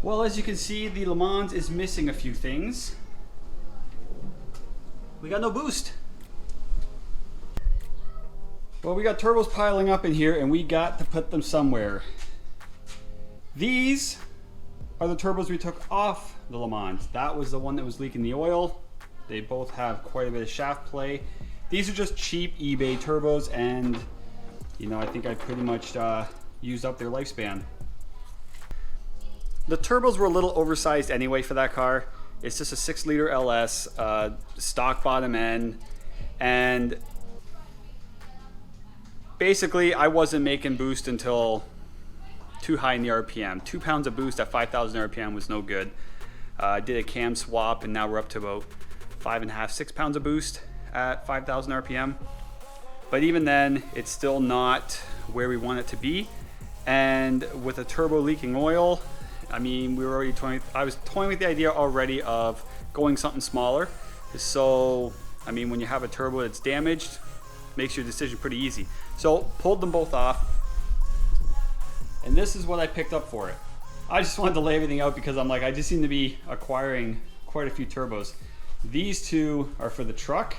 Well, as you can see, the LeMans is missing a few things. We got no boost. Well, we got turbos piling up in here and we got to put them somewhere. These are the turbos we took off the LeMans. That was the one that was leaking the oil. They both have quite a bit of shaft play. These are just cheap eBay turbos, and you know, I think I pretty much used up their lifespan. The turbos were a little oversized anyway for that car. It's just a 6-liter LS, stock bottom end, and basically I wasn't making boost until too high in the RPM. 2 pounds of boost at 5,000 RPM was no good. I did a cam swap and now we're up to about 5.5, 6 pounds of boost at 5,000 RPM. But even then, it's still not where we want it to be. And with a turbo leaking oil, I mean, we were already I was toying with the idea already of going something smaller. So, I mean, when you have a turbo that's damaged, makes your decision pretty easy. So, pulled them both off. And this is what I picked up for it. I just wanted to lay everything out because I'm like, I just seem to be acquiring quite a few turbos. These two are for the truck.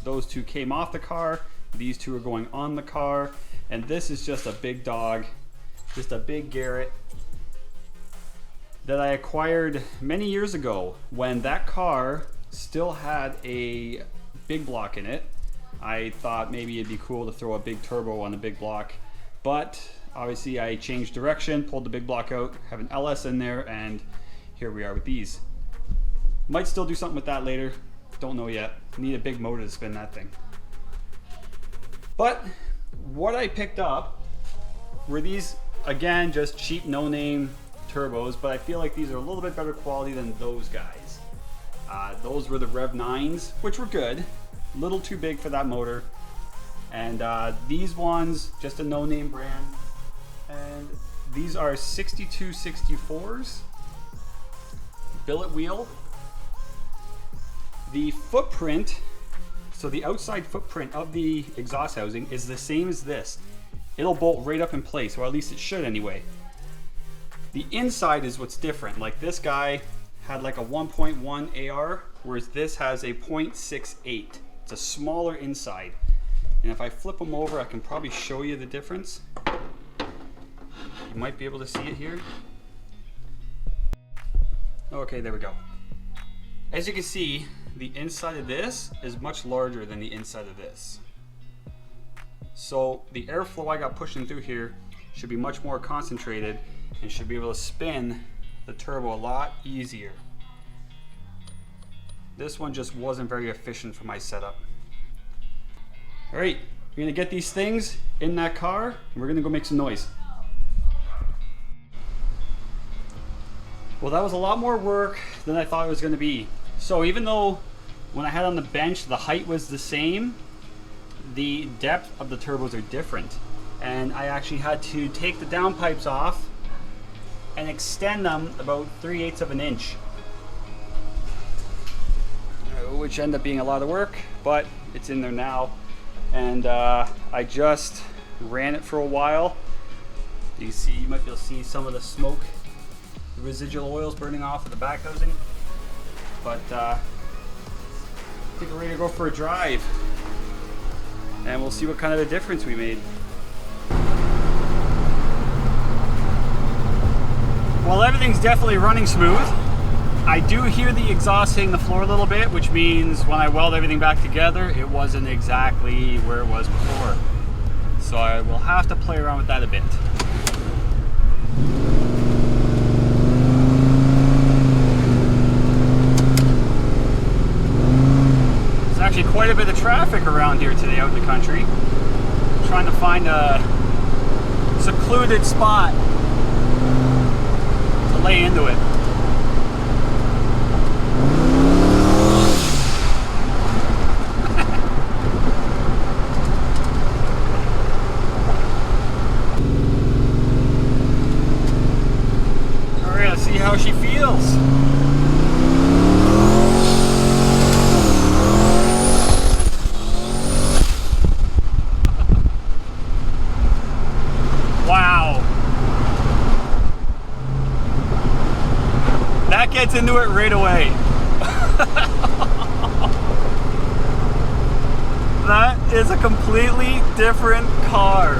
Those two came off the car. These two are going on the car. And this is just a big dog, just a big Garrett that I acquired many years ago when that car still had a big block in it. I thought maybe it'd be cool to throw a big turbo on the big block, but obviously I changed direction, pulled the big block out, have an LS in there, and here we are with these. Might still do something with that later, don't know yet. Need a big motor to spin that thing. But what I picked up were these, again, just cheap no-name turbos, but I feel like these are a little bit better quality than those guys. Those were the Rev 9s, which were good, a little too big for that motor. And these ones, just a no-name brand. And these are 6264s, billet wheel. The footprint, so the outside footprint of the exhaust housing is the same as this. It'll bolt right up in place, or at least it should anyway. The inside is what's different. Like this guy had like a 1.1 AR, whereas this has a 0.68. It's a smaller inside. And if I flip them over, I can probably show you the difference. You might be able to see it here. Okay, there we go. As you can see, the inside of this is much larger than the inside of this. So the airflow I got pushing through here should be much more concentrated and should be able to spin the turbo a lot easier. This one just wasn't very efficient for my setup. All right, we're gonna get these things in that car and we're gonna go make some noise. Well, that was a lot more work than I thought it was gonna be. So even though when I had on the bench, the height was the same, the depth of the turbos are different. And I actually had to take the downpipes off and extend them about 3/8 of an inch. Which ended up being a lot of work, but it's in there now. And I just ran it for a while. You see, you might be able to see some of the smoke, the residual oils burning off of the back housing. But I think we're ready to go for a drive. And we'll see what kind of a difference we made. Well, everything's definitely running smooth. I do hear the exhaust hitting the floor a little bit, which means when I weld everything back together, it wasn't exactly where it was before. So I will have to play around with that a bit. There's actually quite a bit of traffic around here today out in the country. I'm trying to find a secluded spot to lay into it. See how she feels. Wow. gets into it right away. That is a completely different car.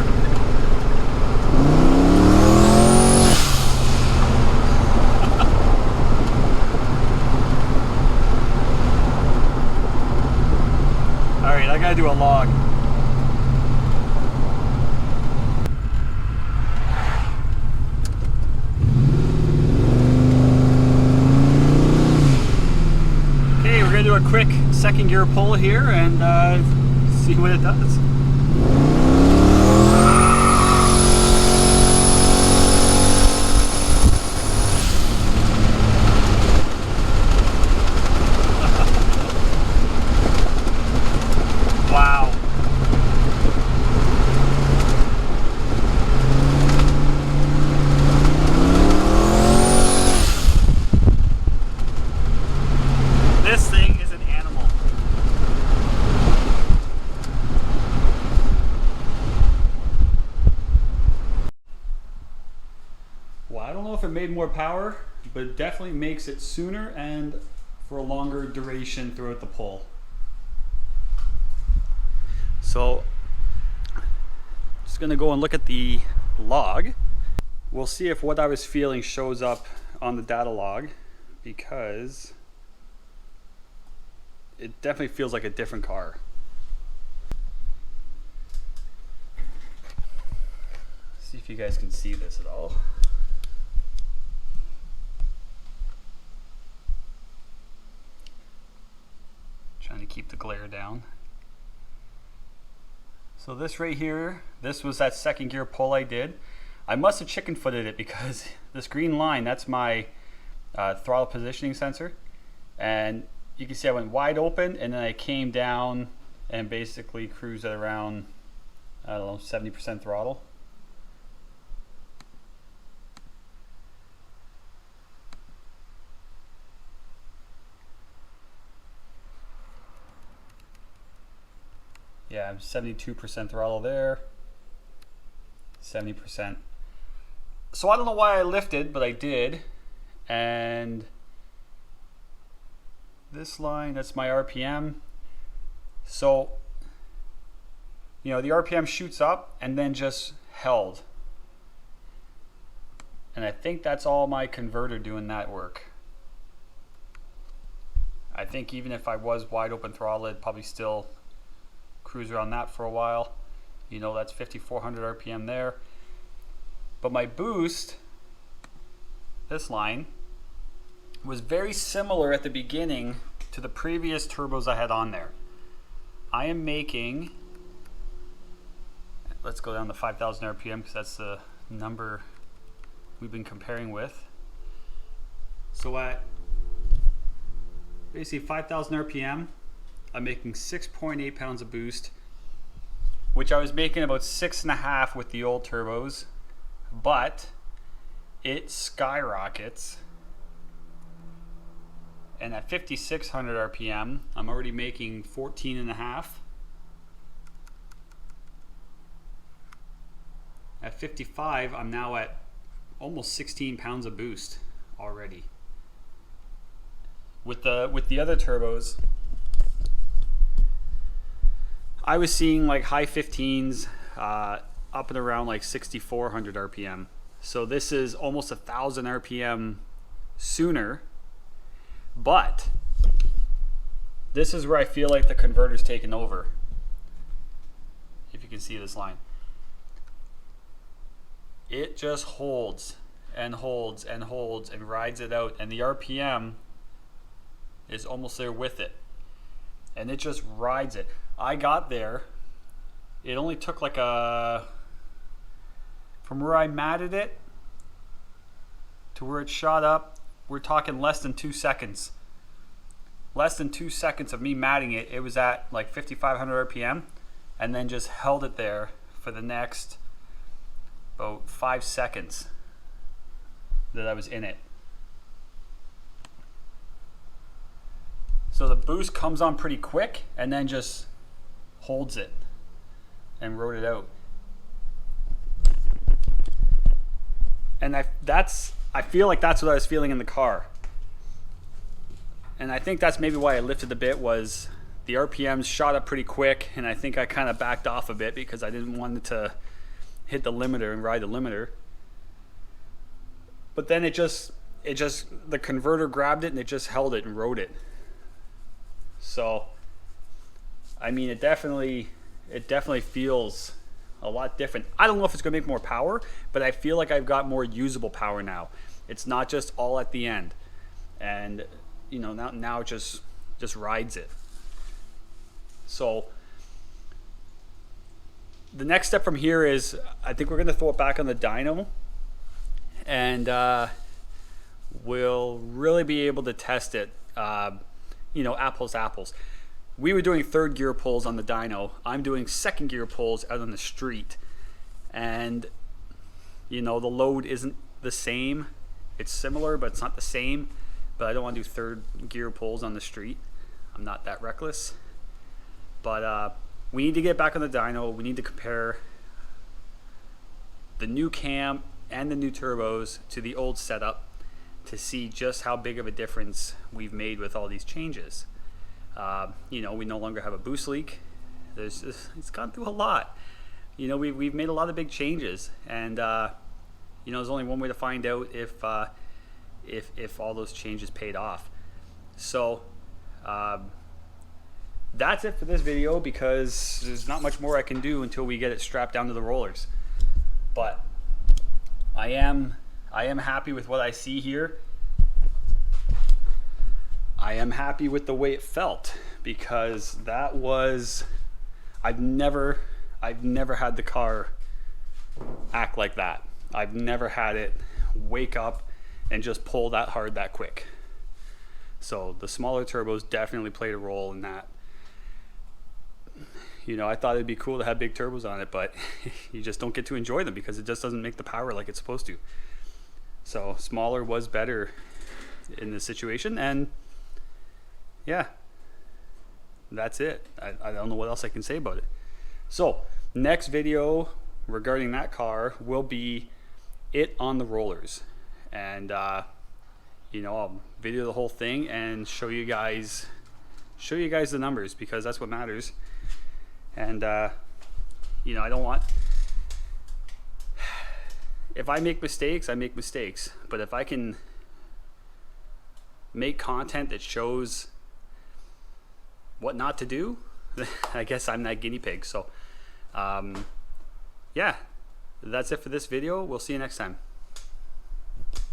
Alright, I gotta do a log. Okay, we're gonna do a quick second gear pull here and see what it does. Wow. This thing is an animal. Well, I don't know if it made more power, but it definitely makes it sooner and for a longer duration throughout the pull. So, just gonna go and look at the log. We'll see if what I was feeling shows up on the data log, because it definitely feels like a different car. See if you guys can see this at all. Trying to keep the glare down. So this right here, this was that second gear pull I did. I must have chicken footed it because this green line, that's my throttle positioning sensor. And you can see I went wide open and then I came down and basically cruised at around, I don't know, 70% throttle. Yeah, I'm 72% throttle there, 70%. So I don't know why I lifted, but I did. And this line, that's my RPM. So, you know, the RPM shoots up and then just held. And I think that's all my converter doing that work. I think even if I was wide open throttle, it'd probably still cruise around that for a while. You know, that's 5,400 RPM there. But my boost, this line, was very similar at the beginning to the previous turbos I had on there. I am making, let's go down to 5,000 RPM because that's the number we've been comparing with. So at basically 5,000 RPM, I'm making 6.8 pounds of boost, which I was making about 6.5 with the old turbos, but it skyrockets. And at 5,600 RPM, I'm already making 14.5. At 55, I'm now at almost 16 pounds of boost already. With the other turbos, I was seeing like high 15s, up and around like 6,400 RPM. So this is almost 1,000 RPM sooner, but this is where I feel like the converter's taken over. If you can see this line. It just holds and holds and holds and rides it out, and the RPM is almost there with it. And it just rides it. I got there, it only took like from where I matted it to where it shot up, we're talking less than 2 seconds. Less than 2 seconds of me matting it, it was at like 5,500 RPM, and then just held it there for the next about 5 seconds that I was in it. So the boost comes on pretty quick and then just holds it and rode it out. And I feel like that's what I was feeling in the car. And I think that's maybe why I lifted a bit, was the RPMs shot up pretty quick, and I think I kind of backed off a bit because I didn't want it to hit the limiter and ride the limiter. But then it just the converter grabbed it and it just held it and rode it. So I mean, it definitely feels a lot different. I don't know if it's gonna make more power, but I feel like I've got more usable power now. It's not just all at the end, and you know, now it just rides it. So the next step from here is, I think we're gonna throw it back on the dyno, and we'll really be able to test it, you know, apples to apples. We were doing third gear pulls on the dyno. I'm doing second gear pulls out on the street, and you know, the load isn't the same. It's similar, but it's not the same. But I don't want to do third gear pulls on the street. I'm not that reckless. But we need to get back on the dyno. We need to compare the new cam and the new turbos to the old setup to see just how big of a difference we've made with all these changes. You know, we no longer have a boost leak. It's gone through a lot. You know, we've made a lot of big changes, and you know, there's only one way to find out if all those changes paid off. So that's it for this video, because there's not much more I can do until we get it strapped down to the rollers. But I am happy with what I see here. I am happy with the way it felt, because that was, I've never had the car act like that. I've never had it wake up and just pull that hard that quick. So the smaller turbos definitely played a role in that. You know, I thought it'd be cool to have big turbos on it, but you just don't get to enjoy them because it just doesn't make the power like it's supposed to. So smaller was better in this situation, and yeah, that's it. I don't know what else I can say about it. So next video regarding that car will be it on the rollers, and you know, I'll video the whole thing and show you guys the numbers, because that's what matters. And you know, I don't want, if I make mistakes, I make mistakes, but if I can make content that shows what not to do, I guess I'm that guinea pig. So yeah, that's it for this video. We'll see you next time.